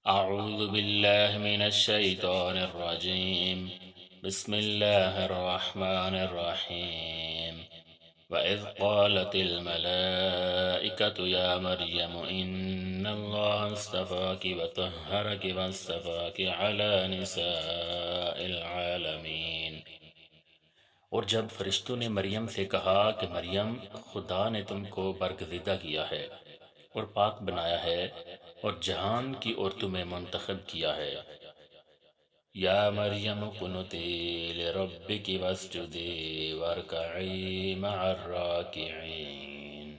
أعوذ بالله من الشيطان الرجيم. بسم الله الرحمن الرحيم. وإذ قالت الملائكة يا مريم إن الله اصطفاك وطهرك واصطفاك على نساء العالمين۔ اور جب فرشتوں نے مریم سے کہا کہ مریم، خدا نے تم کو برگزیدہ کیا ہے اور پاک بنایا ہے اور جہان کی عورتوں میں منتخب کیا ہے۔ یا مریم قنتی لربک واسجدی وارکعی مع الراکعین۔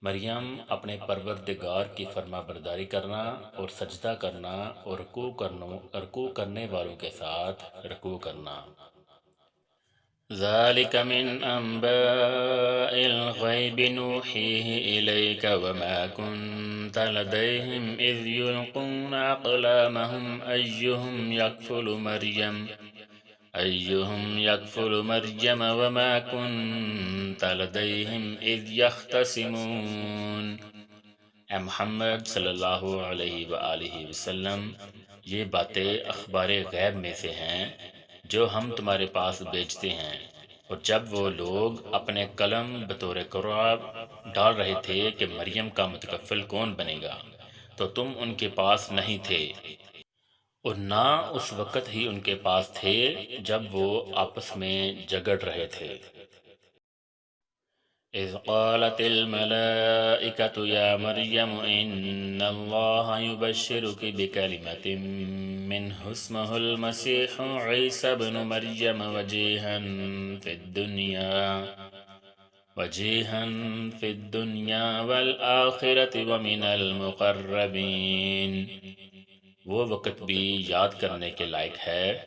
مریم، اپنے پروردگار کی فرما برداری کرنا اور سجدہ کرنا اور رکوع کرنے والوں کے ساتھ رکوع کرنا۔ ذلك من أنباء الغيب نوحيه إليك وما كنت لديهم إذ يلقون أقلامهم أيهم يكفل مريم وما كنت لديهم إذ يختصمون۔ اے محمد صلی اللہ علیہ وآلہ وسلم، یہ باتیں اخبار غیب میں سے ہیں جو ہم تمہارے پاس بھیجتے ہیں، اور جب وہ لوگ اپنے قلم بطور قرعہ ڈال رہے تھے کہ مریم کا متکفل کون بنے گا، تو تم ان کے پاس نہیں تھے، اور نہ اس وقت ہی ان کے پاس تھے جب وہ آپس میں جھگڑ رہے تھے۔ اذ قالت الملائكة يا مريم إن الله يبشرك بكلمة منه اسمه المسيح عيسى بن مريم وجيها في الدنيا والآخرة ومن المقربين۔ وہ وقت بھی یاد کرنے کے لائق ہے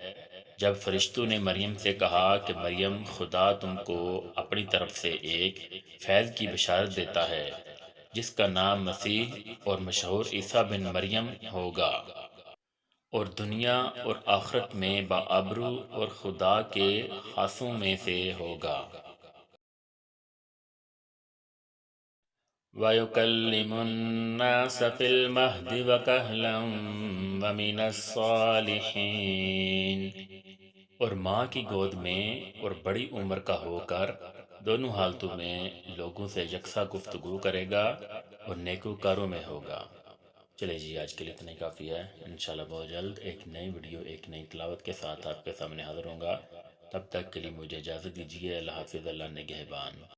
جب فرشتوں نے مریم سے کہا کہ مریم، خدا تم کو اپنی طرف سے ایک فیض کی بشارت دیتا ہے جس کا نام مسیح اور مشہور عیسیٰ بن مریم ہوگا، اور دنیا اور آخرت میں باابرو اور خدا کے خاصوں میں سے ہوگا۔ وَيُكَلِّمُ النَّاسَ فِي الْمَهْدِ وَكَهْلًا وَمِنَ الصَّالِحِينَ۔ اور ماں کی گود میں اور بڑی عمر کا ہو کر دونوں حالتوں میں لوگوں سے یکساں گفتگو کرے گا اور نیکوکاروں میں ہوگا۔ چلے جی، آج کے لیے اتنا ہی کافی ہے۔ انشاءاللہ بہت جلد ایک نئی ویڈیو، ایک نئی تلاوت کے ساتھ آپ کے سامنے حاضر ہوں گا۔ تب تک کے لیے مجھے اجازت دیجیے۔ اللہ حافظ، اللہ نگہبان۔